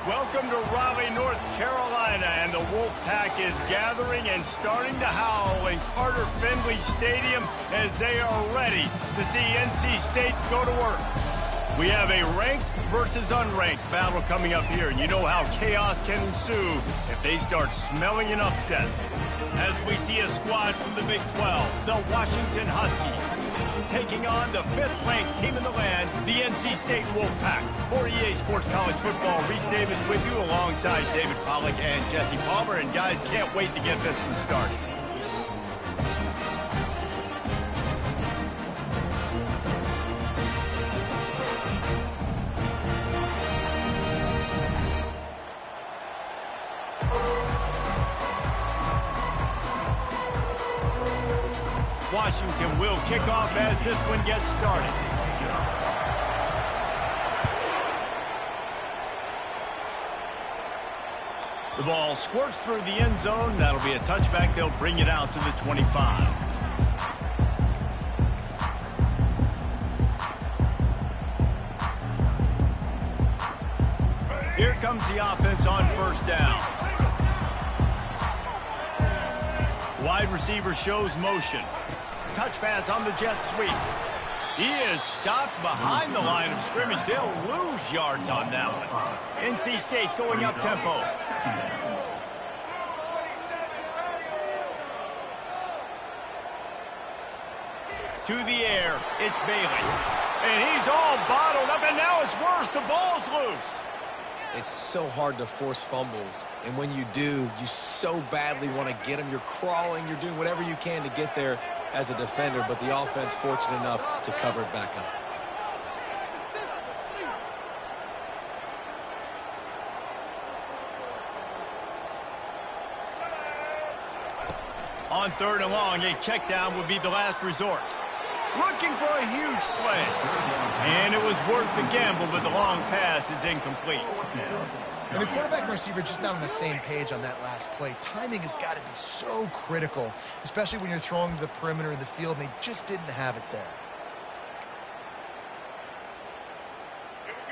Welcome to Raleigh, North Carolina, and the Wolfpack is gathering and starting to howl in Carter Finley Stadium as they are ready to see NC State go to work. We have a ranked versus unranked battle coming up here, and you know how chaos can ensue if they start smelling an upset. As we see a squad from the Big 12, the Washington Huskies, taking on the 5th-ranked team in the land, the NC State Wolfpack. For EA Sports College Football, Reese Davis with you alongside David Pollack and Jesse Palmer. And guys, can't wait to get this one started. Washington will kick off as this one gets started. The ball squirts through the end zone. That'll be a touchback. They'll bring it out to the 25. Here comes the offense on first down. Wide receiver shows motion. Touch pass on the jet sweep. He is stopped behind the line of scrimmage. They'll lose yards on that one. NC State going up tempo. To the air, it's Bailey. And he's all bottled up, and now it's worse. The ball's loose. It's so hard to force fumbles, and when you do, you so badly want to get them. You're crawling, you're doing whatever you can to get there as a defender, but the offense fortunate enough to cover it back up. On 3rd and long, a check down would be the last resort. Looking for a huge play. And it was worth the gamble, but the long pass is incomplete. And the quarterback and receiver just not on the same page on that last play. Timing has got to be so critical, especially when you're throwing to the perimeter of the field, and they just didn't have it there.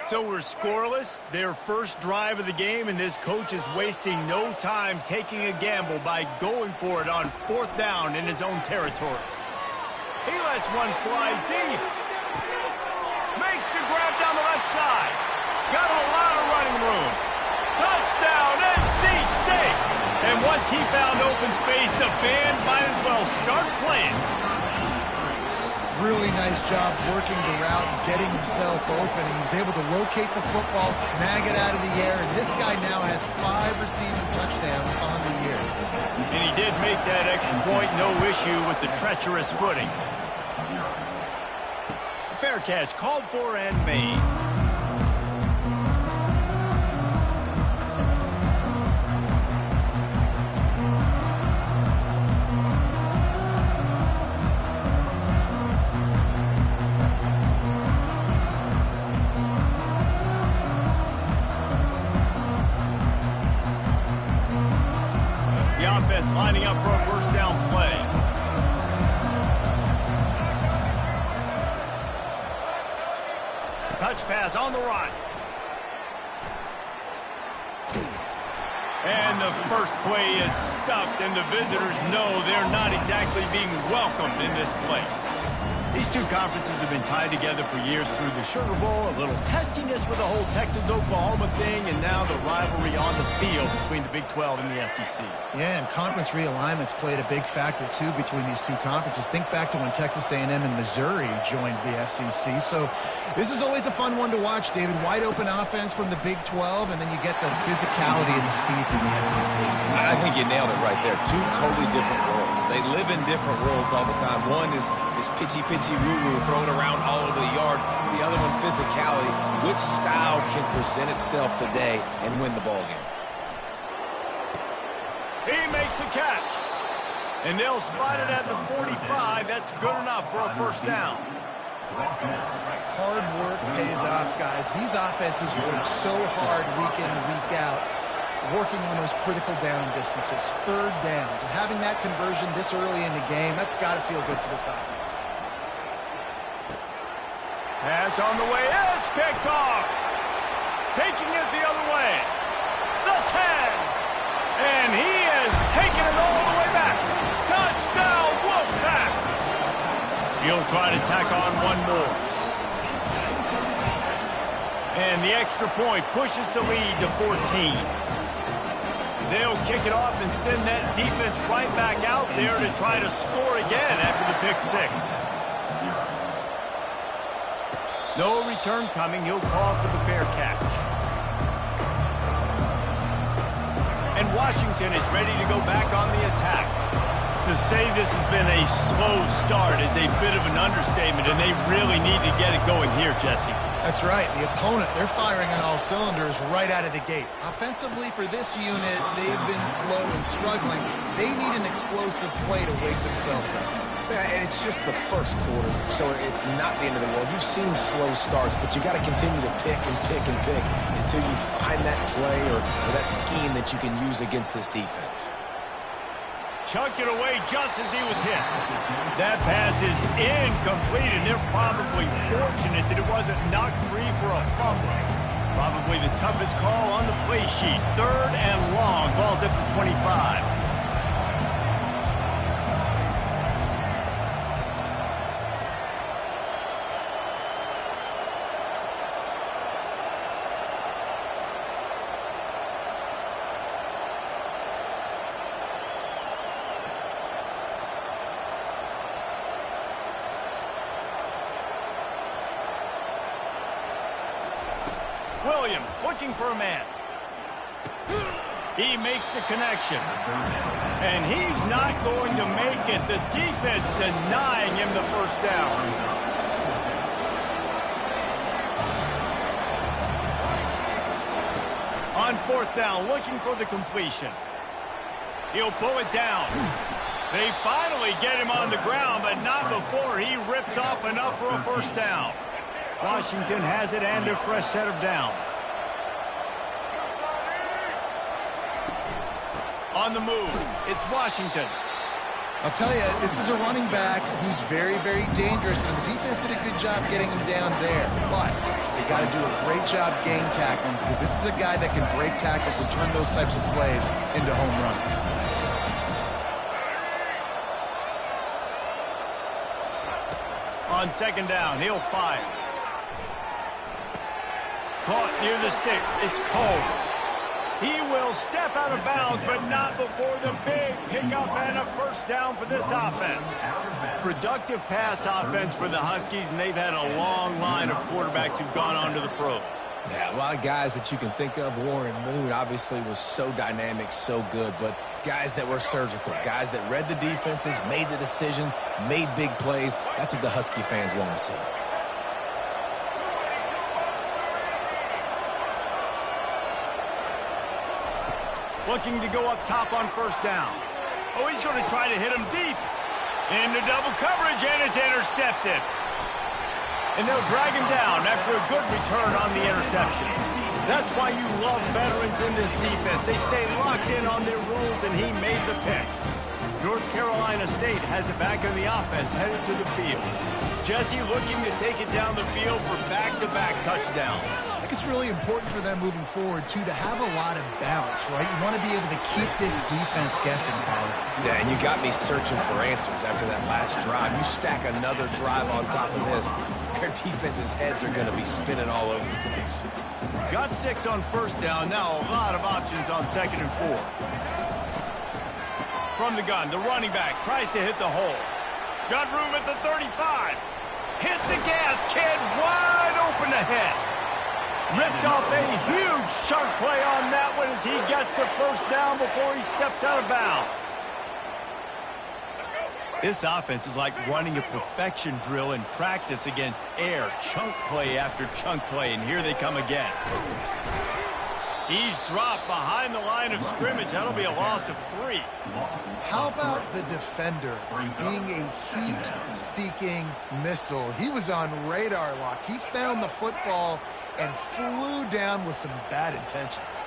So we're scoreless, their first drive of the game, and this coach is wasting no time taking a gamble by going for it on 4th down in his own territory. He lets one fly deep. Makes the grab down the left side. Got a lot of running room. Touchdown, NC State! And once he found open space, the band might as well start playing. Really nice job working the route and getting himself open. He was able to locate the football, snag it out of the air, and this guy now has 5 receiving touchdowns on the year. And he did make that extra point, no issue with the treacherous footing. Fair catch, called for and made. The offense lining up for a first down play. Touch pass on the run. And the first play is stuffed, and the visitors know they're not exactly being welcomed in this place. These two conferences have been tied together for years through the Sugar Bowl, a little testiness with the whole Texas-Oklahoma thing, and now the rivalry on the field between the Big 12 and the SEC. Yeah, and conference realignments played a big factor, too, between these two conferences. Think back to when Texas A&M and Missouri joined the SEC. So this is always a fun one to watch, David. Wide open offense from the Big 12, and then you get the physicality and the speed from the SEC. I think you nailed it right there. Two totally different worlds. They live in different worlds all the time. One is pitchy, woo-woo, throw it around all over the yard. The other one, physicality. Which style can present itself today and win the ball game? He makes a catch. And they'll spot it at the 45. That's good enough for a first down. Hard work pays off, guys. These offenses work so hard week in and week out, working on those critical down distances, 3rd downs. And having that conversion this early in the game, that's got to feel good for this offense. Pass on the way. It's picked off. Taking it the other way. try to tack on one more. And the extra point pushes the lead to 14. They'll kick it off and send that defense right back out there to try to score again after the pick six. No return coming. He'll call for the fair catch. And Washington is ready to go back on the attack. To say this has been a slow start is a bit of an understatement, and they really need to get it going here, Jesse. That's right. The opponent, they're firing on all cylinders right out of the gate. Offensively, for this unit, they've been slow and struggling. They need an explosive play to wake themselves up. Yeah, and it's just the first quarter, so it's not the end of the world. You've seen slow starts, but you got to continue to pick and pick and pick until you find that play or that scheme that you can use against this defense. Chucked it away just as he was hit. That pass is incomplete, and they're probably fortunate that it wasn't knocked free for a fumble. Probably the toughest call on the play sheet. 3rd and long. Ball's at the 25. Williams looking for a man. He makes the connection. And he's not going to make it. The defense denying him the first down. On 4th down, looking for the completion. He'll pull it down. They finally get him on the ground, but not before he rips off enough for a first down. Washington has it and a fresh set of downs. On the move, it's Washington. I'll tell you, this is a running back who's very, very dangerous, and the defense did a good job getting him down there. But they got to do a great job game tackling, because this is a guy that can break tackles and turn those types of plays into home runs. On 2nd down, he'll fire. Caught near the sticks. It's Coles. He will step out of bounds, but not before the big pickup and a first down for this offense. Productive pass offense for the Huskies, and they've had a long line of quarterbacks who've gone on to the pros. Yeah, a lot of guys that you can think of. Warren Moon obviously was so dynamic, so good, but guys that were surgical, guys that read the defenses, made the decision, made big plays. That's what the Husky fans want to see. Looking to go up top on 1st down. Oh, he's going to try to hit him deep. Into double coverage, and it's intercepted. And they'll drag him down after a good return on the interception. That's why you love veterans in this defense. They stay locked in on their rules, and he made the pick. North Carolina State has it back in the offense, headed to the field. Jesse looking to take it down the field for back-to-back touchdowns. I think it's really important for them moving forward, too, to have a lot of bounce, right? You want to be able to keep this defense guessing, Pollard. Yeah, and you got me searching for answers after that last drive. You stack another drive on top of this, their defense's heads are going to be spinning all over the place. Got 6 on 1st down. Now a lot of options on 2nd and 4. From the gun, the running back tries to hit the hole. Got room at the 35. Hit the gas, kid. Wide open ahead. Ripped off a huge chunk play on that one as he gets the first down before he steps out of bounds. This offense is like running a perfection drill in practice against air. Chunk play after chunk play, and here they come again. He's dropped behind the line of scrimmage. That'll be a loss of 3. How about the defender being a heat-seeking missile? He was on radar lock. He found the football and flew down with some bad intentions.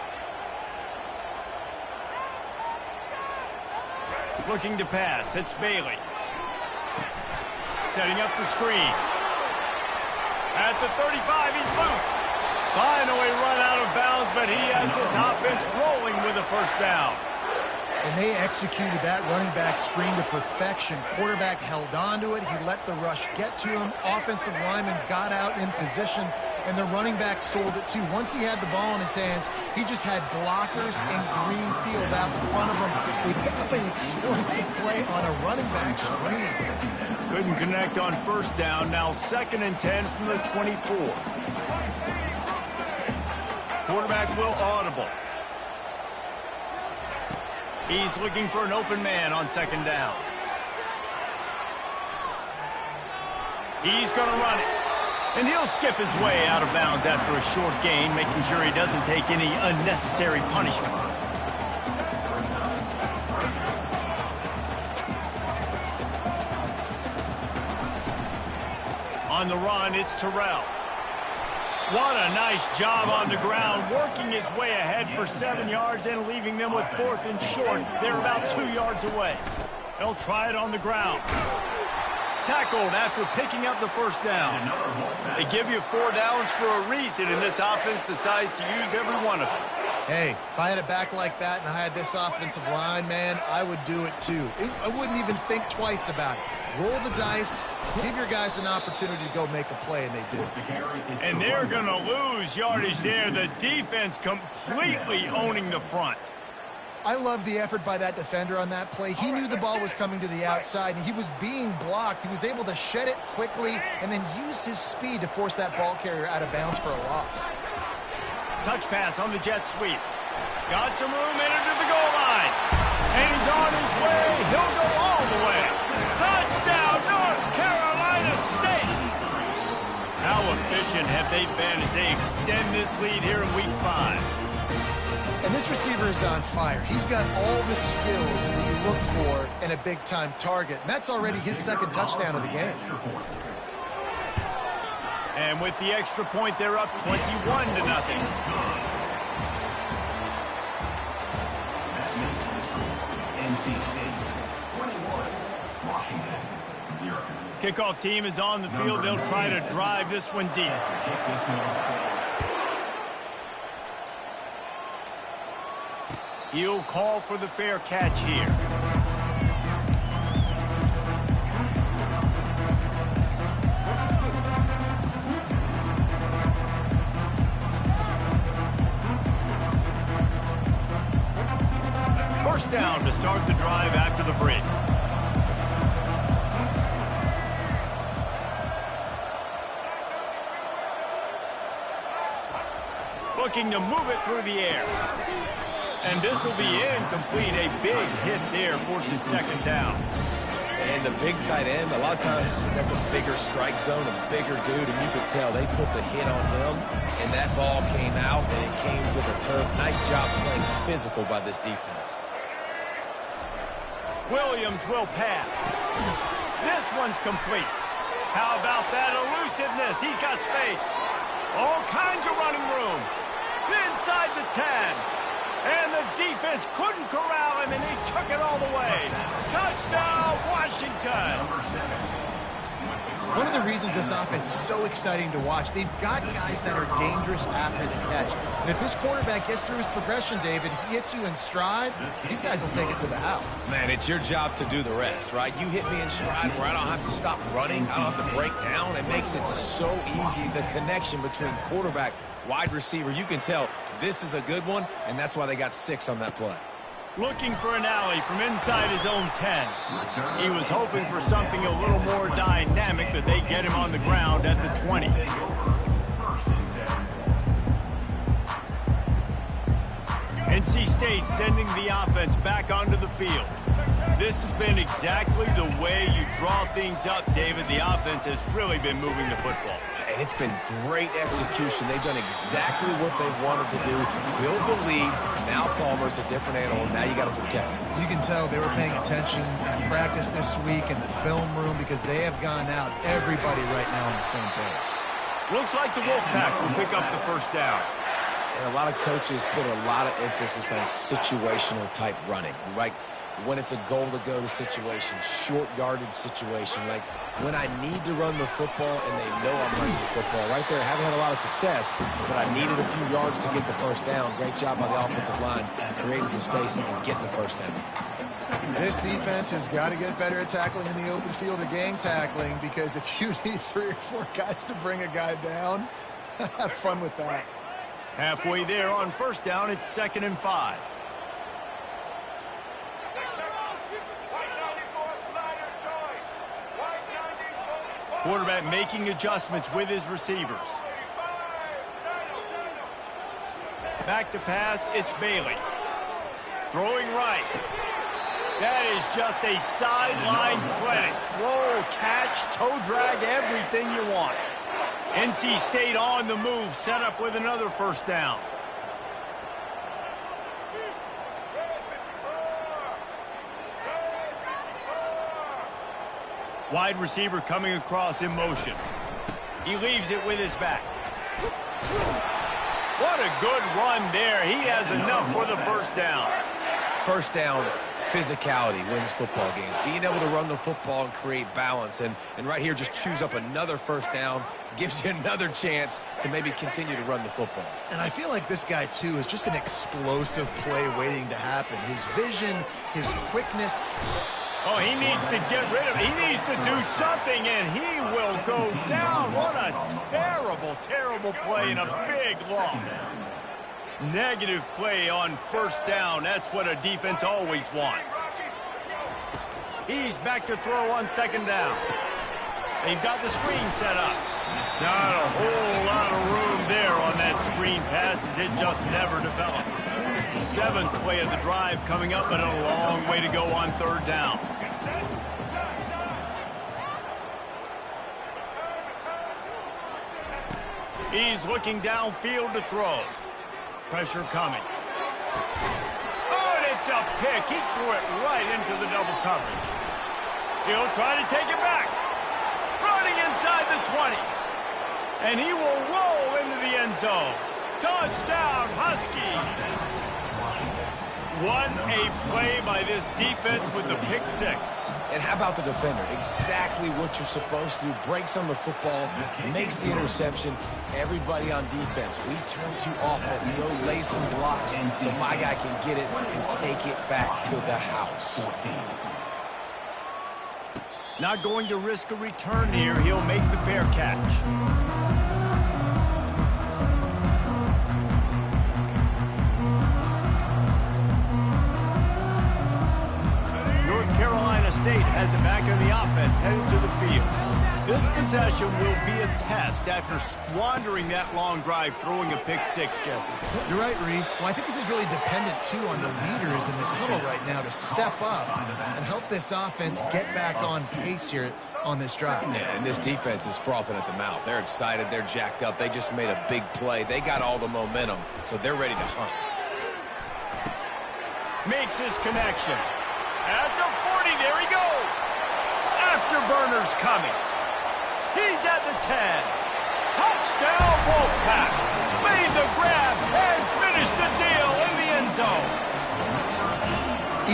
Looking to pass. It's Bailey. Setting up the screen. At the 35, he's loose. Finally run out of bounds, but he has this offense rolling with a first down. And they executed that running back screen to perfection. Quarterback held on to it. He let the rush get to him. Offensive lineman got out in position, and the running back sold it too. Once he had the ball in his hands, he just had blockers and green field out in front of him. They pick up an explosive play on a running back screen. Couldn't connect on first down. Now 2nd and 10 from the 24. Quarterback will audible. He's looking for an open man on 2nd down. He's going to run it. And he'll skip his way out of bounds after a short gain, making sure he doesn't take any unnecessary punishment. On the run, it's Terrell. What a nice job on the ground, working his way ahead for 7 yards and leaving them with 4th and short. They're about 2 yards away. They'll try it on the ground. Tackled after picking up the first down. They give you 4 downs for a reason, and this offense decides to use every one of them. Hey, if I had it back like that and I had this offensive line, man, I would do it too. I wouldn't even think twice about it. Roll the dice, give your guys an opportunity to go make a play, and they do. And they're going to lose yardage there. The defense completely owning the front. I love the effort by that defender on that play. He knew the ball was coming to the outside, and he was being blocked. He was able to shed it quickly and then use his speed to force that ball carrier out of bounds for a loss. Touch pass on the jet sweep. Got some room, entered to the goal line. And he's on his way. He'll go all the way. Touchdown, North Carolina State! How efficient have they been as they extend this lead here in Week 5? And this receiver is on fire. He's got all the skills that you look for in a big-time target. And that's already his 2nd touchdown of the game. And with the extra point, they're up 21-0. Kickoff team is on the field. They'll try to drive this one deep. He'll call for the fair catch here. First down to start the drive after the break. Looking to move it through the air. And this will be incomplete. A big hit there forces 2nd down. And the big tight end, a lot of times that's a bigger strike zone, a bigger dude, and you could tell they put the hit on him, and that ball came out, and it came to the turf. Nice job playing physical by this defense. Williams will pass. This one's complete. How about that elusiveness? He's got space. All kinds of running room. Inside the 10. And the defense couldn't corral him, and he took it all the way. Touchdown, Washington. One of the reasons this offense is so exciting to watch, they've got guys that are dangerous after the catch. And if this quarterback gets through his progression, David, he hits you in stride, these guys will take it to the house. Man, it's your job to do the rest, right? You hit me in stride where I don't have to stop running. I don't have to break down. It makes it so easy, the connection between quarterback, wide receiver. You can tell this is a good one, and that's why they got 6 on that play. Looking for an alley from inside his own 10. He was hoping for something a little more dynamic, but they get him on the ground at the 20. NC State sending the offense back onto the field. This has been exactly the way you draw things up, David. The offense has really been moving the football. And it's been great execution. They've done exactly what they've wanted to do. Build the lead. Now Palmer's a different animal. Now you got to protect him. You can tell they were paying attention in practice this week in the film room because they have gone out, everybody right now on the same page. Looks like the Wolfpack will pick up the first down. And a lot of coaches put a lot of emphasis on situational type running, right? when it's a goal-to-go situation, short yardage situation, like when I need to run the football and they know I'm running the football. Right there, haven't had a lot of success, but I needed a few yards to get the first down. Great job by the offensive line, creating some space and get the first down. This defense has got to get better at tackling in the open field or gang tackling, because if you need 3 or 4 guys to bring a guy down, have fun with that. Halfway there on first down, it's 2nd and 5. Quarterback making adjustments with his receivers. Back to pass, it's Bailey. Throwing right. That is just a sideline clinic. Throw, catch, toe drag, everything you want. NC State on the move, set up with another first down. Wide receiver coming across in motion. He leaves it with his back. What a good run there. He has enough for the first down. First down, physicality wins football games. Being able to run the football and create balance. And right here, just choose up another first down, gives you another chance to maybe continue to run the football. And I feel like this guy, too, is just an explosive play waiting to happen. His vision, his quickness. Oh, he needs to get rid of it. He needs to do something, and he will go down. What a terrible, terrible play and a big loss. Negative play on first down. That's what a defense always wants. He's back to throw on 2nd down. They've got the screen set up. Not a whole lot of room there on that screen pass, as it just never developed. 7th play of the drive coming up, but a long way to go on 3rd down. He's looking downfield to throw. Pressure coming. Oh, and it's a pick. He threw it right into the double coverage. He'll try to take it back. Running inside the 20. And he will roll into the end zone. Touchdown, Huskies. What a play by this defense with the pick 6. And how about the defender? Exactly what you're supposed to do. Breaks on the football, makes the interception. Everybody on defense, we turn to offense. Go lay some blocks so my guy can get it and take it back to the house. Not going to risk a return here. He'll make the fair catch. Carolina State has it back in the offense, headed to the field. This possession will be a test after squandering that long drive, throwing a pick 6, Jesse. You're right, Reese. Well, I think this is really dependent, too, on the leaders in this huddle right now to step up and help this offense get back on pace here on this drive. Yeah, and this defense is frothing at the mouth. They're excited. They're jacked up. They just made a big play. They got all the momentum, so they're ready to hunt. Makes his connection. At the 40, there he goes. Afterburner's coming. He's at the 10. Touchdown, Wolfpack. Made the grab and finished the deal in the end zone.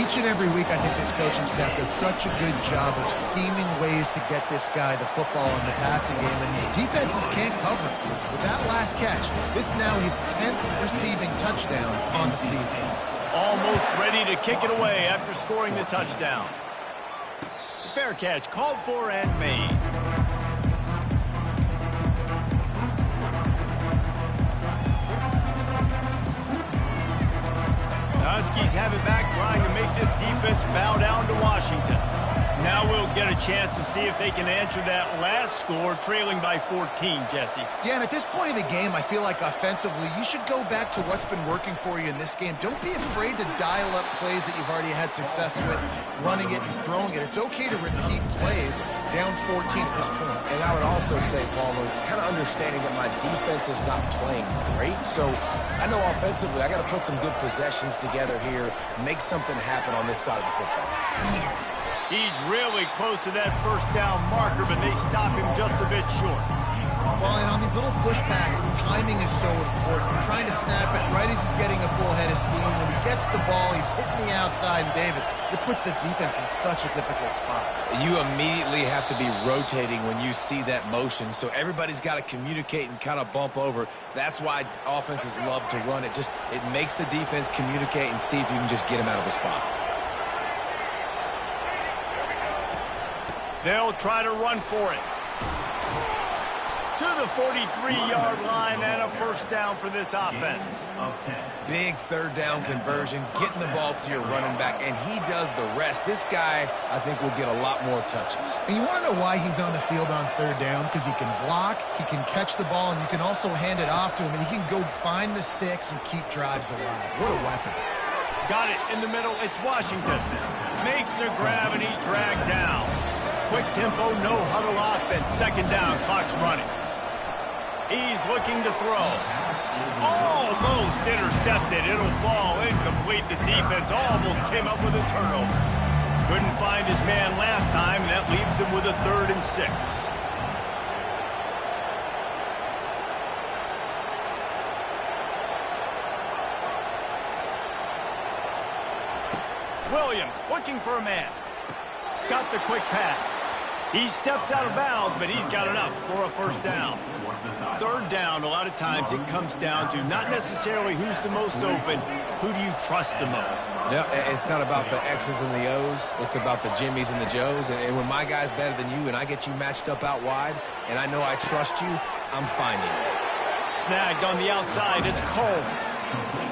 Each and every week, I think this coaching staff does such a good job of scheming ways to get this guy the football in the passing game, and defenses can't cover it. With that last catch, this is now his 10th receiving touchdown on the season. Almost ready to kick it away after scoring the touchdown. Fair catch called for and made. The Huskies have it back, trying to make this defense bow down to Washington. Now we'll get a chance to see if they can answer that last score, trailing by 14, Jesse. Yeah, and at this point in the game, I feel like offensively, you should go back to what's been working for you in this game. Don't be afraid to dial up plays that you've already had success with, running it and throwing it. It's okay to repeat plays down 14 at this point. And I would also say, Palmer, kind of understanding that my defense is not playing great, so I know offensively I got to put some good possessions together here, make something happen on this side of the football. He's really close to that first down marker, but they stop him just a bit short. Well, and on these little push passes, timing is so important. You're trying to snap it right as he's getting a full head of steam. When he gets the ball, he's hitting the outside, and David, it puts the defense in such a difficult spot. You immediately have to be rotating when you see that motion, so everybody's got to communicate and kind of bump over. That's why offenses love to run it. It makes the defense communicate and see if you can just get him out of the spot. They'll try to run for it. To the 43-yard line and a first down for this offense. Big third down conversion, getting the ball to your running back, and he does the rest. This guy, I think, will get a lot more touches. And you want to know why he's on the field on third down? Because he can block, he can catch the ball, and you can also hand it off to him, and he can go find the sticks and keep drives alive. What a weapon. Got it in the middle. It's Washington. Makes the grab, and he's dragged down. Quick tempo, no huddle offense. Second down, clock's running. He's looking to throw. Almost intercepted. It'll fall incomplete. The defense almost came up with a turnover. Couldn't find his man last time, and that leaves him with a 3rd and 6. Williams looking for a man. Got the quick pass. He steps out of bounds, but he's got enough for a first down. Third down, a lot of times it comes down to not necessarily who's the most open, who do you trust the most? Yeah, it's not about the X's and the O's. It's about the Jimmys and the Joes. And when my guy's better than you and I get you matched up out wide, and I know I trust you, I'm finding you. Snagged on the outside, it's Combs.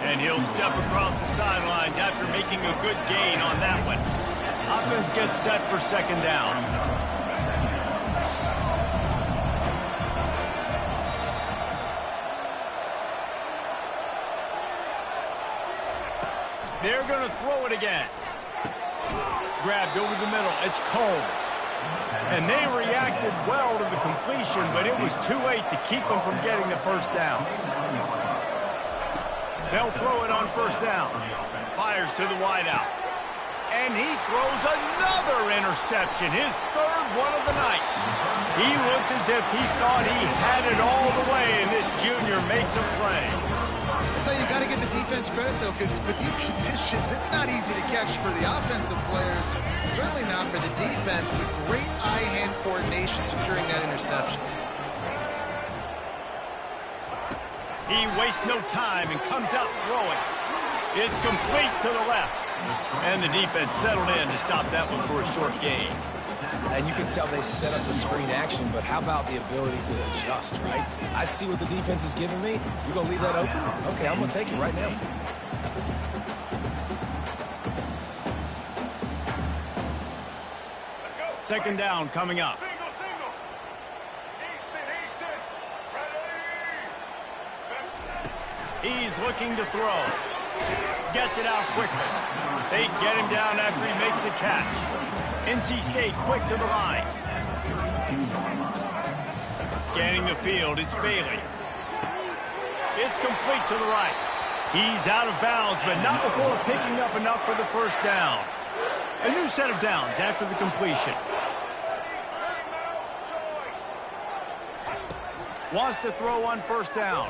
And he'll step across the sidelines after making a good gain on that one. Offense gets set for second down. They're going to throw it again. Grabbed over the middle. It's Combs. And they reacted well to the completion, but it was too late to keep them from getting the first down. They'll throw it on first down. Fires to the wideout. And he throws another interception, his 3rd one of the night. He looked as if he thought he had it all the way, and this junior makes a play. That's how you got to give the defense credit, though, because with these conditions, it's not easy to catch for the offensive players, certainly not for the defense, but great eye-hand coordination securing that interception. He wastes no time and comes out throwing. It's complete to the left. And the defense settled in to stop that one for a short gain. And you can tell they set up the screen action, but how about the ability to adjust, right? I see what the defense is giving me. You're going to leave that open? Okay, I'm going to take it right now. Second down coming up. He's looking to throw. Gets it out quickly. They get him down after he makes the catch. NC State quick to the line. Scanning the field, it's Bailey. It's complete to the right. He's out of bounds, but not before picking up enough for the first down. A new set of downs after the completion. Wants to throw on first down.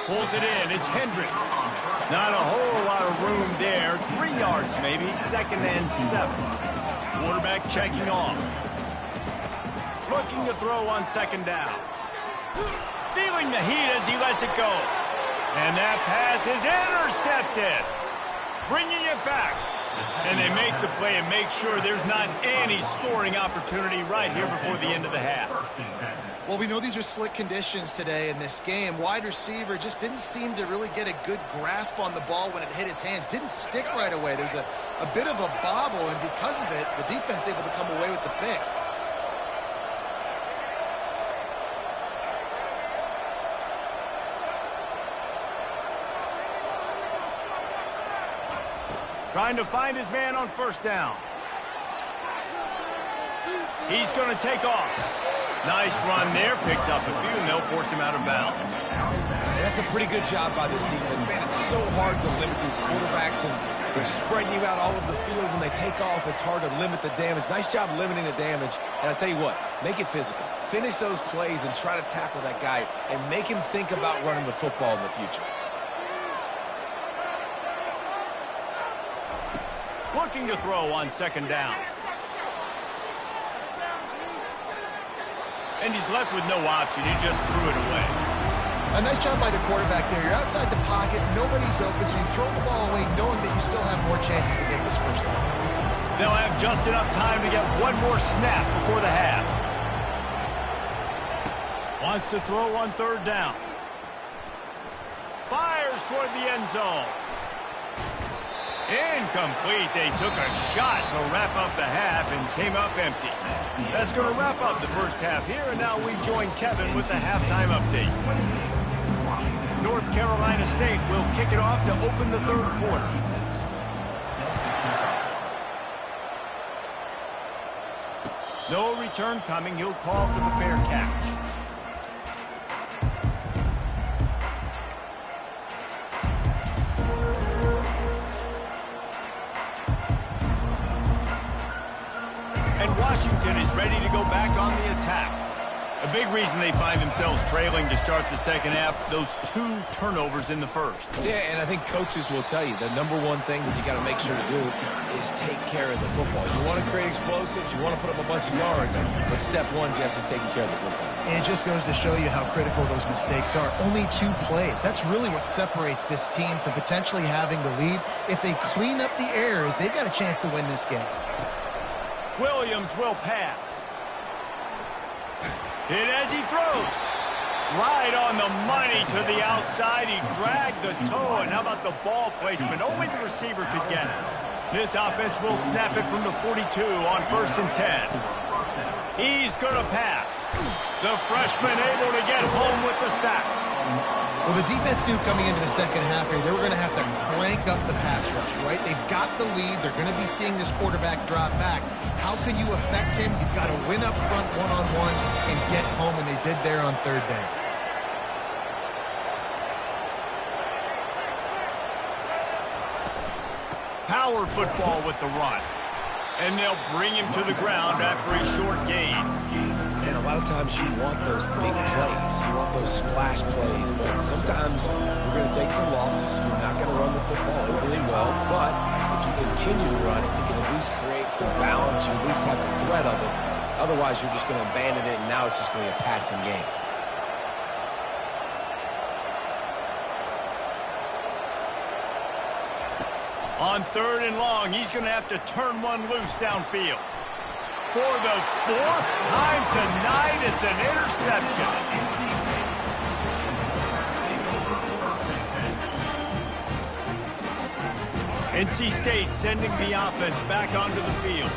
Pulls it in. It's Hendricks. Not a whole lot of room there. 3 yards maybe. 2nd and 7. Quarterback checking off. Looking to throw on second down. Feeling the heat as he lets it go. And that pass is intercepted. Bringing it back. And they make the play and make sure there's not any scoring opportunity right here before the end of the half. Well, we know these are slick conditions today in this game. Wide receiver just didn't seem to really get a good grasp on the ball when it hit his hands. Didn't stick right away. There's a bit of a bobble, and because of it, the defense able to come away with the pick. Trying to find his man on first down. He's going to take off. Nice run there. Picks up a few, and they'll force him out of bounds. That's a pretty good job by this defense. Man, it's so hard to limit these quarterbacks, and they're spreading you out all over the field. When they take off, it's hard to limit the damage. Nice job limiting the damage. And I tell you what, make it physical. Finish those plays and try to tackle that guy and make him think about running the football in the future. looking to throw on second down. And he's left with no option. He just threw it away. A nice job by the quarterback there. You're outside the pocket, nobody's open, so you throw the ball away knowing that you still have more chances to get this first down. They'll have just enough time to get one more snap before the half. Wants to throw on third down. Fires toward the end zone. Incomplete. They took a shot to wrap up the half and came up empty. That's going to wrap up the first half here, and now we join Kevin with the halftime update. North Carolina State will kick it off to open the third quarter. No return coming. He'll call for the fair catch. And Washington is ready to go back on the attack. A big reason they find themselves trailing to start the second half, those 2 turnovers in the first. Yeah, and I think coaches will tell you the number one thing that you got to make sure to do is take care of the football. You want to create explosives, you want to put up a bunch of yards, but step one, Jesse, taking care of the football. And it just goes to show you how critical those mistakes are. Only 2 plays. That's really what separates this team from potentially having the lead. If they clean up the errors, they've got a chance to win this game. Williams will pass. Hit as he throws. Right on the money to the outside. He dragged the toe, and how about the ball placement? Only the receiver could get it. This offense will snap it from the 42 on 1st and 10. He's going to pass. The freshman able to get home with the sack. Well, the defense knew coming into the second half here, they were going to have to crank up the pass rush, right? They've got the lead. They're going to be seeing this quarterback drop back. How can you affect him? You've got to win up front one-on-one and get home, and they did there on third down. Power football with the run. And they'll bring him to the ground after a short gain. And a lot of times you want those big plays. You want those splash plays. But sometimes you're going to take some losses. You're not going to run the football overly well. But if you continue to run it, you can at least create some balance. You at least have the threat of it. Otherwise, you're just going to abandon it, and now it's just going to be a passing game. On 3rd and long, he's going to have to turn one loose downfield. For the 4th time tonight, it's an interception. NC State sending the offense back onto the field.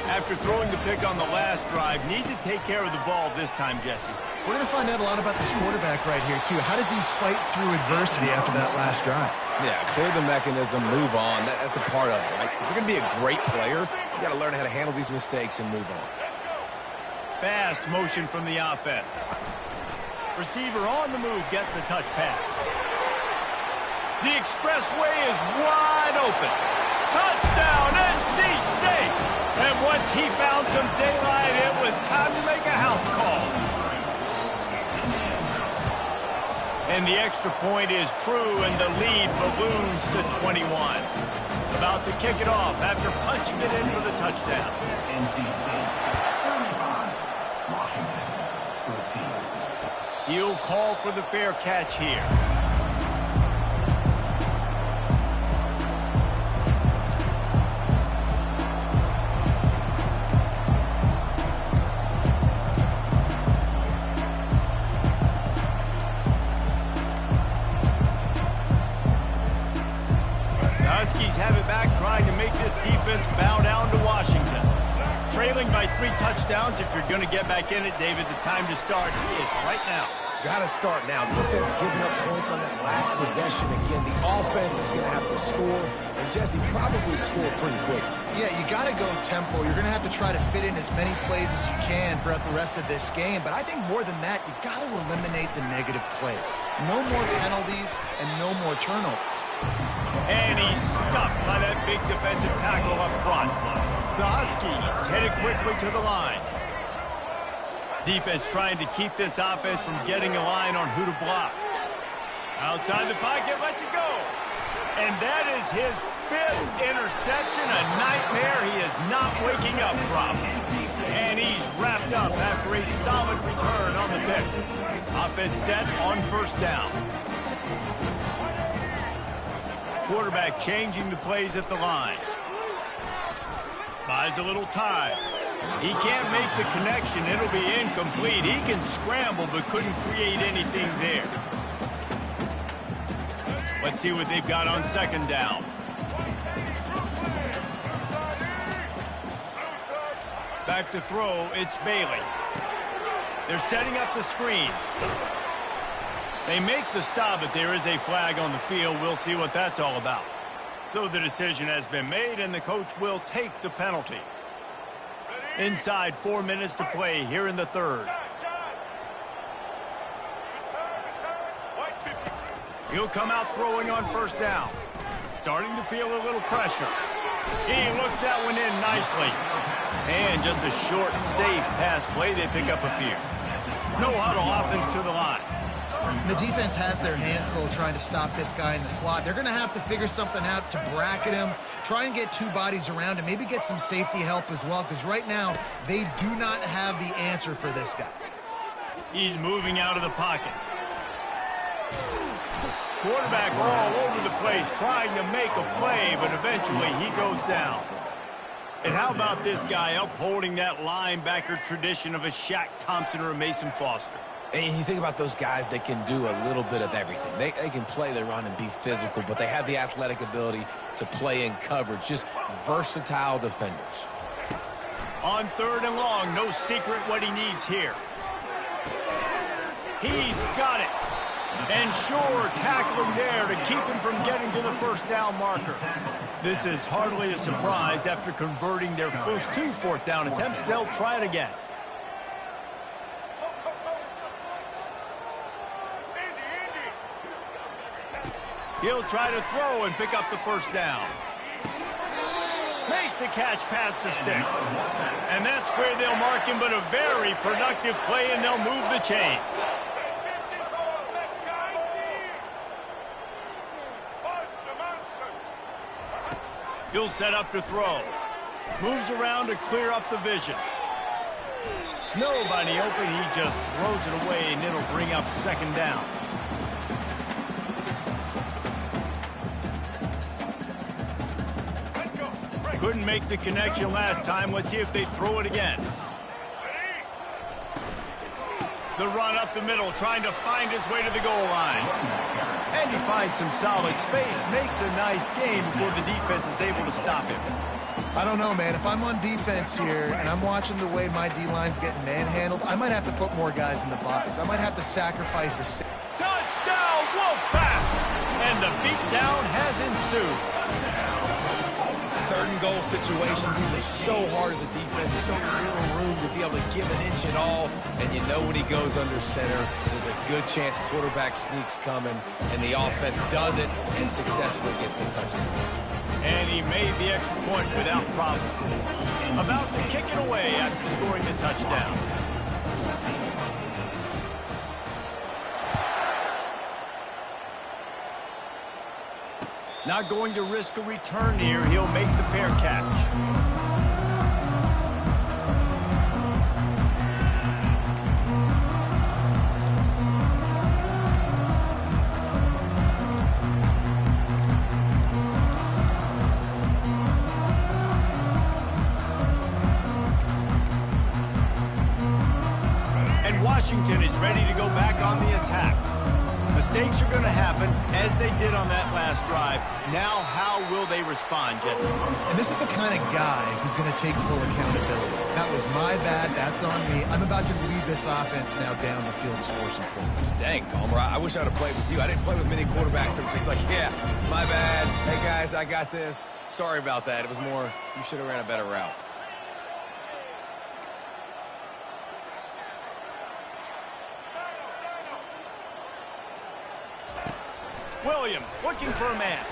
After throwing the pick on the last drive, need to take care of the ball this time, Jesse. We're going to find out a lot about this quarterback right here, too. How does he fight through adversity after that last drive? Yeah, clear the mechanism, move on. That's a part of it, right? If you're going to be a great player, you got to learn how to handle these mistakes and move on. Fast motion from the offense. Receiver on the move gets the touch pass. The expressway is wide open. Touchdown, NC State! And once he found some daylight, it was time to make a house call. And the extra point is true, and the lead balloons to 21. About to kick it off after punching it in for the touchdown. He'll call for the fair catch here. Huskies have it back, trying to make this defense bow down to Washington. Trailing by 3 touchdowns. If you're going to get back in it, David, the time to start is right now. Got to start now. Defense giving up points on that last possession. Again, the offense is going to have to score, and Jesse probably score pretty quick. Yeah, you got to go tempo. You're going to have to try to fit in as many plays as you can throughout the rest of this game. But I think more than that, you got to eliminate the negative plays. No more penalties and no more turnovers. And he's stuffed by that big defensive tackle up front. The Huskies headed quickly to the line. Defense trying to keep this offense from getting a line on who to block. Outside the pocket, lets it go. And that is his 5th interception, a nightmare he is not waking up from. And he's wrapped up after a solid return on the pick. Offense set on first down. Quarterback changing the plays at the line. Buys a little time. He can't make the connection. It'll be incomplete. He can scramble but couldn't create anything there. Let's see what they've got on second down. Back to throw, it's Bailey. They're setting up the screen. They make the stop, but there is a flag on the field. We'll see what that's all about. So the decision has been made, and the coach will take the penalty. Inside 4 minutes to play here in the third. He'll come out throwing on first down. Starting to feel a little pressure. He looks that one in nicely. And just a short, safe pass play. They pick up a few. No huddle offense to the line. The defense has their hands full trying to stop this guy in the slot. They're going to have to figure something out to bracket him, try and get 2 bodies around him, maybe get some safety help as well, because right now they do not have the answer for this guy. He's moving out of the pocket. Quarterback all over the place trying to make a play, but eventually he goes down. And how about this guy upholding that linebacker tradition of a Shaq Thompson or a Mason Foster? And you think about those guys that can do a little bit of everything. They can play the run and be physical, but they have the athletic ability to play in coverage. Just versatile defenders. On third and long, no secret what he needs here. He's got it. And sure, tackling there to keep him from getting to the first down marker. This is hardly a surprise. After converting their first 2 fourth down attempts, they'll try it again. He'll try to throw and pick up the first down. Makes a catch past the sticks. And that's where they'll mark him, but a very productive play, and they'll move the chains. He'll set up to throw. Moves around to clear up the vision. Nobody open. He just throws it away, and it'll bring up second down. Couldn't make the connection last time. Let's see if they throw it again. The run up the middle, trying to find his way to the goal line. And he finds some solid space, makes a nice game before the defense is able to stop him. I don't know, man. If I'm on defense here and I'm watching the way my D-line's getting manhandled, I might have to put more guys in the box. I might have to sacrifice a... Touchdown, Wolfpack! And the beatdown has ensued. Third and goal situations, these are so hard as a defense, so little room to be able to give an inch at all, and you know when he goes under center, there's a good chance quarterback sneaks coming, and the offense does it and successfully gets the touchdown. And he made the extra point without problem. About to kick it away after scoring the touchdown. Not going to risk a return here. He'll make the fair catch. And Washington is ready to go back on the attack. Mistakes are going to happen, as they did on that last drive. Now, how will they respond, Jesse? And this is the kind of guy who's going to take full accountability. That was my bad. That's on me. I'm about to lead this offense now down the field to score some points. Dang, Palmer, I wish I would have played with you. I didn't play with many quarterbacks that were just like, yeah, my bad. Hey, guys, I got this. Sorry about that. It was more, you should have ran a better route. Williams looking for a man.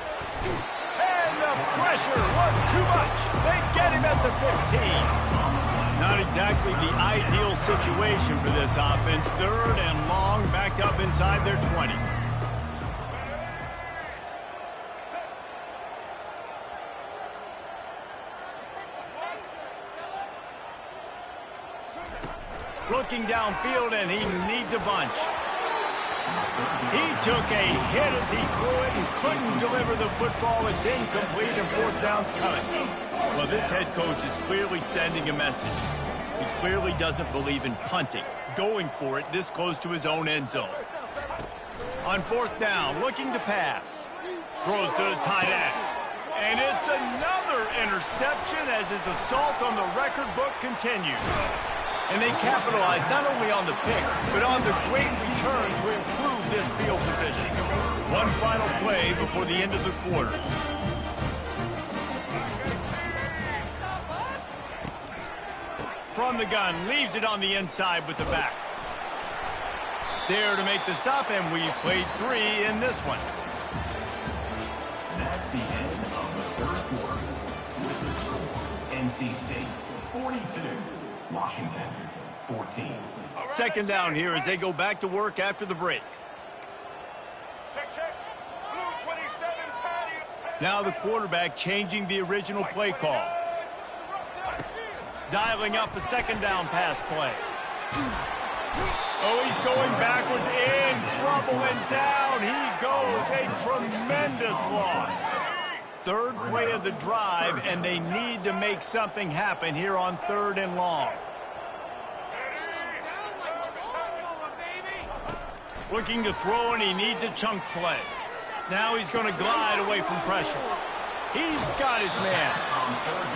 And the pressure was too much. They get him at the 15. Not exactly the ideal situation for this offense. Third and long, backed up inside their 20. Looking downfield, and he needs a bunch. He took a hit as he threw it and couldn't deliver the football. It's incomplete, and fourth down's coming. Well, this head coach is clearly sending a message. He clearly doesn't believe in punting. Going for it this close to his own end zone. On fourth down, looking to pass. Throws to the tight end. And it's another interception as his assault on the record book continues. And they capitalize not only on the pick, but on the great return to improve this field position. One final play before the end of the quarter. From the gun, leaves it on the inside with the back. There to make the stop, and we've played 3 in this one. That's the end of the third quarter. With the score, NC State 42, Washington 14. Second down here as they go back to work after the break. Check. Blue 27, Patty. Now the quarterback changing the original play call. Dialing up a second down pass play. Oh, he's going backwards, in trouble, and down he goes. A tremendous loss. Third play of the drive, and they need to make something happen here on 3rd and long. Looking to throw, and he needs a chunk play. Now he's going to glide away from pressure. He's got his man.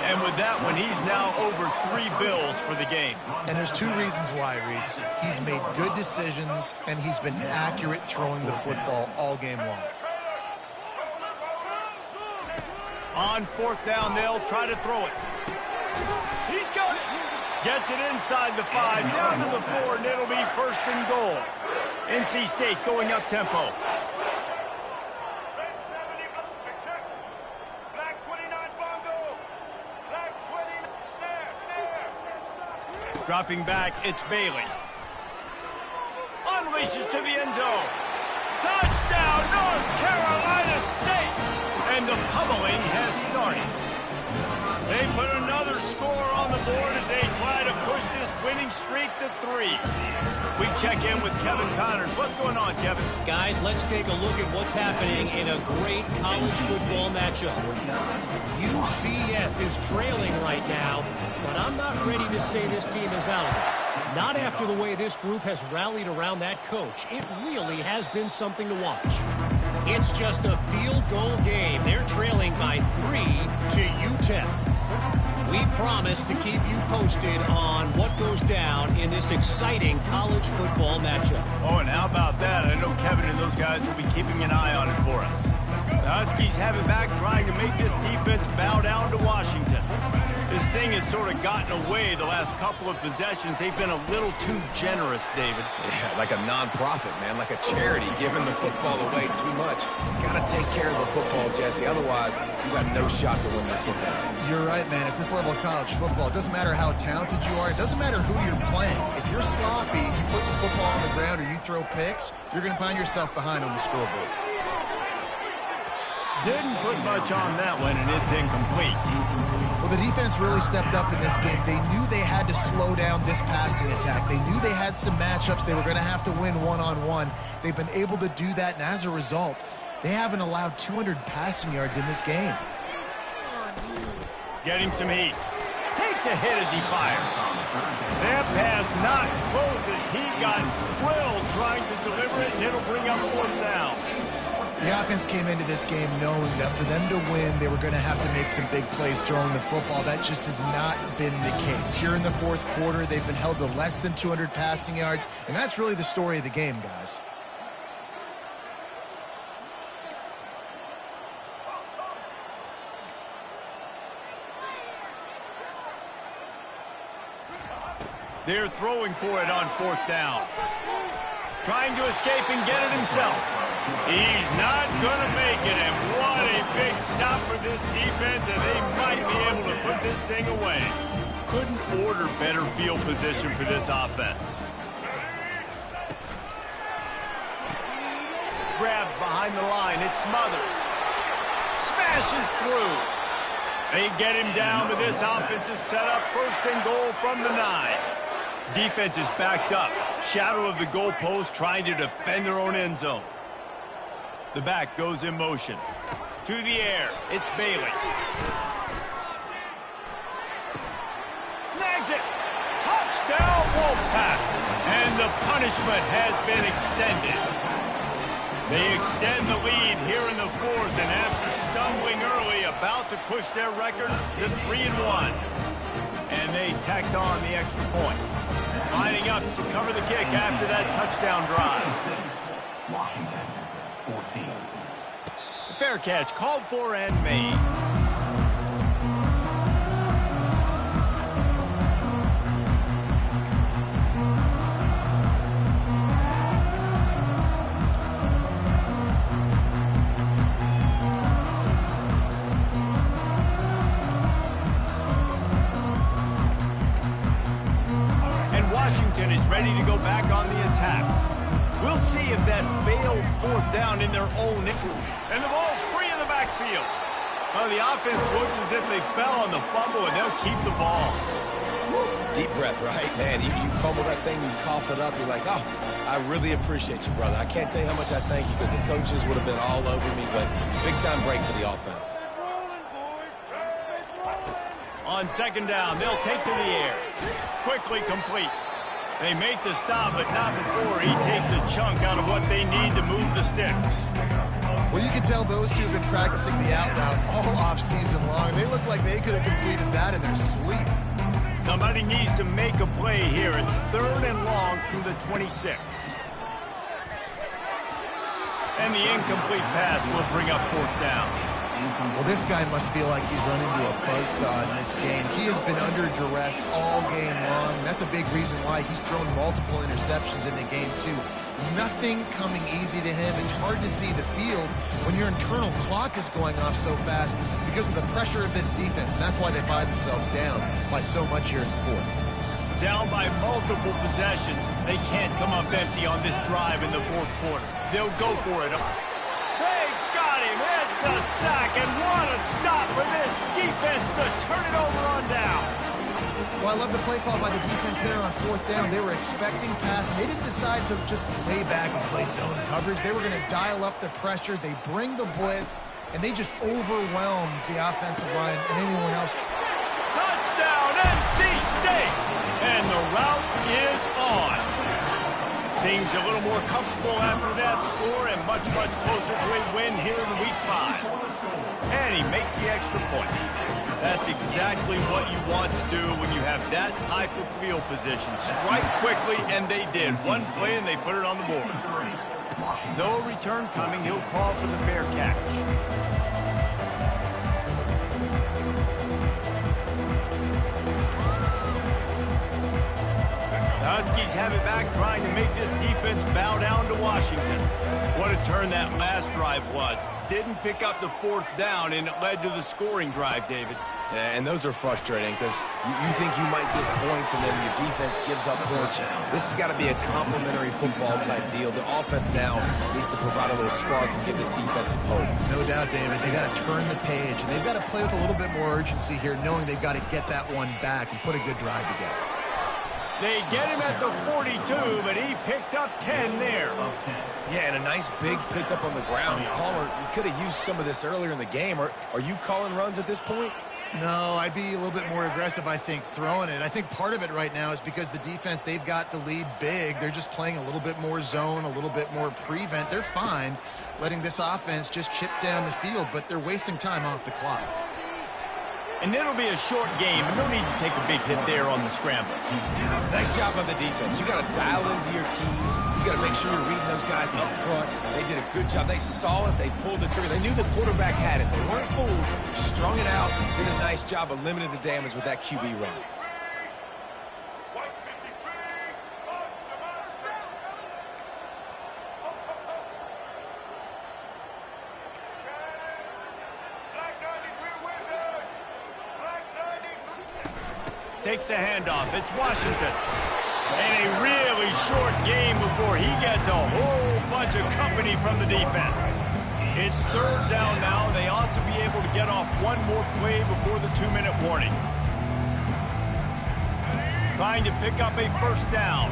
And with that one, he's now over 3 bills for the game. And there's 2 reasons why, Reese. He's made good decisions, and he's been accurate throwing the football all game long. On 4th down, they'll try to throw it. He's got it. Gets it inside the 5, down to the 4, and it'll be 1st and goal. NC State going up tempo. Dropping back, it's Bailey. Unleashes to the end zone. Touchdown, North Carolina State! And the pummeling has started. They put another score on the board as they try to push this winning streak to 3. We check in with Kevin Connors. What's going on, Kevin? Guys, let's take a look at what's happening in a great college football matchup. UCF is trailing right now, but I'm not ready to say this team is out of it. Not after the way this group has rallied around that coach. It really has been something to watch. It's just a field goal game. They're trailing by 3 to UTEP. We promise to keep you posted on what goes down in this exciting college football matchup. Oh, and how about that? I know Kevin and those guys will be keeping an eye on it for us. The Huskies have it back, trying to make this defense bow down to Washington. This thing has sort of gotten away the last couple of possessions. They've been a little too generous, David. Yeah, like a non-profit, man, like a charity, giving the football away too much. Got to take care of the football, Jesse. Otherwise, you got no shot to win this football. You're right, man. At this level of college football, it doesn't matter how talented you are. It doesn't matter who you're playing. If you're sloppy, you put the football on the ground or you throw picks, you're going to find yourself behind on the scoreboard. Didn't put much on that one, and it's incomplete. Well, the defense really stepped up in this game. They knew they had to slow down this passing attack. They knew they had some matchups they were going to have to win one-on-one. They've been able to do that, and as a result, they haven't allowed 200 passing yards in this game. Getting some heat. Takes a hit as he fires. That pass not close as he got drilled trying to deliver it, and it'll bring up 4th down. The offense came into this game knowing that for them to win, they were going to have to make some big plays throwing the football. That just has not been the case. Here in the 4th quarter, they've been held to less than 200 passing yards, and that's really the story of the game, guys. They're throwing for it on 4th down. Trying to escape and get it himself. He's not going to make it, and what a big stop for this defense, and they might be able to put this thing away. Couldn't order better field position for this offense. Grabbed behind the line, it's Smothers. Smashes through. They get him down, but this offense is set up 1st and goal from the 9. Defense is backed up. Shadow of the goalpost trying to defend their own end zone. The back goes in motion. To the air. It's Bailey. Snags it. Touchdown, Wolfpack. And the punishment has been extended. They extend the lead here in the fourth, and after stumbling early, about to push their record to 3-1. And they tacked on the extra point. Lining up to cover the kick after that touchdown drive. Washington, 14. Fair catch called for and made. Washington is ready to go back on the attack. We'll see if that failed fourth down in their own end. And the ball's free in the backfield. Well, the offense looks as if they fell on the fumble, and they'll keep the ball. Deep breath, right? Man, you fumble that thing, you cough it up, you're like, oh, I really appreciate you, brother. I can't tell you how much I thank you because the coaches would have been all over me, but big-time break for the offense. On second down, they'll take to the air. Quickly complete. They make the stop, but not before he takes a chunk out of what they need to move the sticks. Well, you can tell those two have been practicing the out route all off-season long. They look like they could have completed that in their sleep. Somebody needs to make a play here. It's 3rd and long through the 26. And the incomplete pass will bring up 4th down. Well, this guy must feel like he's run into a buzzsaw in this game. He has been under duress all game long. That's a big reason why he's thrown multiple interceptions in the game, too. Nothing coming easy to him. It's hard to see the field when your internal clock is going off so fast because of the pressure of this defense, and that's why they find themselves down by so much here in the fourth. Down by multiple possessions, they can't come up empty on this drive in the fourth quarter. They'll go for it. They got him. It's a sack, and what a stop for this defense to turn it over on down. Well, I love the play call by the defense there on 4th down. They were expecting pass, and they didn't decide to just lay back and play zone coverage. They were going to dial up the pressure. They bring the blitz, and they just overwhelm the offensive line and anyone else. Touchdown, NC State! And the route is on. Things a little more comfortable after that score and much, much closer to a win here in Week 5. And he makes the extra point. That's exactly what you want to do when you have that type of field position. Strike quickly, and they did. One play, and they put it on the board. No return coming. He'll call for the fair catch. The Huskies have it back, trying to make this defense bow down to Washington. What a turn that last drive was. Didn't pick up the 4th down, and it led to the scoring drive, David. Yeah, and those are frustrating because you think you might get points, and then your defense gives up points. This has got to be a complimentary football-type deal. The offense now needs to provide a little spark and give this defense some hope. No doubt, David. They've got to turn the page, and they've got to play with a little bit more urgency here, knowing they've got to get that one back and put a good drive together. They get him at the 42, but he picked up 10 there. Yeah, and a nice big pickup on the ground. Palmer, you could have used some of this earlier in the game. Are you calling runs at this point? No, I'd be a little bit more aggressive, I think, throwing it. I think part of it right now is because the defense, they've got the lead big. They're just playing a little bit more zone, a little bit more prevent. They're fine letting this offense just chip down the field, but they're wasting time off the clock. And it'll be a short game, and no need to take a big hit there on the scramble. Nice job on the defense. You got to dial into your keys. You got to make sure you're reading those guys up front. They did a good job. They saw it. They pulled the trigger. They knew the quarterback had it. They weren't fooled. Strung it out. Did a nice job of limiting the damage with that QB run. Takes the handoff. It's Washington. And a really short game before he gets a whole bunch of company from the defense. It's 3rd down now. They ought to be able to get off one more play before the 2-minute warning. trying to pick up a first down.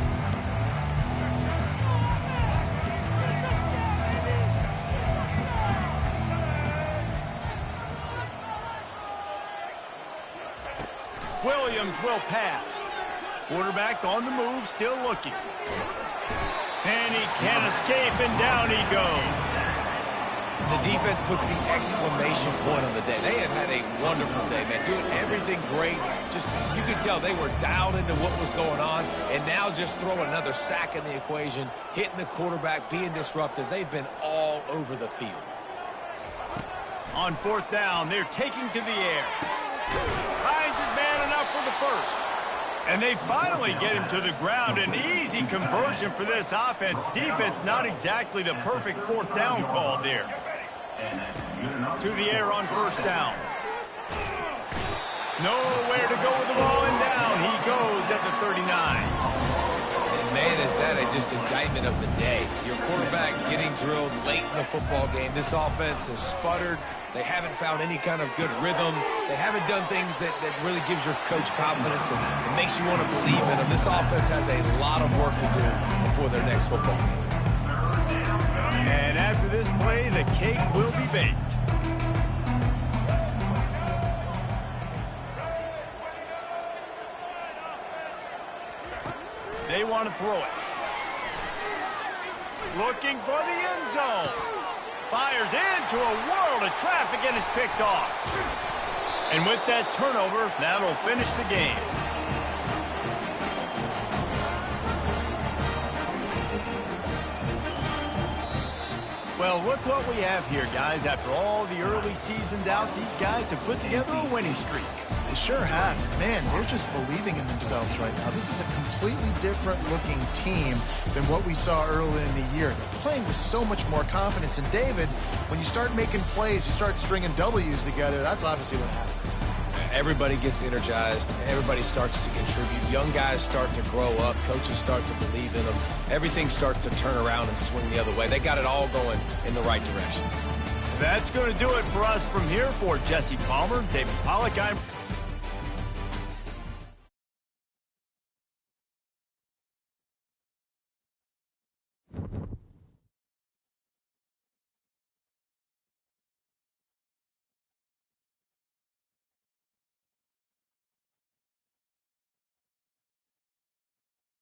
Williams will pass. Quarterback on the move, still looking. And he can't escape, and down he goes. The defense puts the exclamation point on the day. They have had a wonderful day, man. Doing everything great. Just, you could tell they were dialed into what was going on. And now just throw another sack in the equation, hitting the quarterback, being disruptive. They've been all over the field. On fourth down, they're taking to the air. Finds his man enough for the first. And they finally get him to the ground. An easy conversion for this offense. Defense not exactly the perfect fourth down call there. To the air on first down. Nowhere to go with the ball, and down he goes at the 39. And man, is that just indictment of the day. Your quarterback getting drilled late in the football game. This offense has sputtered. They haven't found any kind of good rhythm. They haven't done things that really gives your coach confidence and it makes you want to believe in them. This offense has a lot of work to do before their next football game. And after this play, the cake will be baked. They want to throw it. Looking for the end zone. Fires into a world of traffic, and it's picked off. And with that turnover, that'll finish the game. Well, look what we have here, guys. After all the early season doubts, these guys have put together a winning streak. They sure have. Man, they're just believing in themselves right now. This is a completely different-looking team than what we saw early in the year. They're playing with so much more confidence. And, David, when you start making plays, you start stringing W's together, that's obviously what happens. Everybody gets energized. Everybody starts to contribute. Young guys start to grow up. Coaches start to believe in them. Everything starts to turn around and swing the other way. They got it all going in the right direction. That's going to do it for us from here. For Jesse Palmer, David Pollack, I'm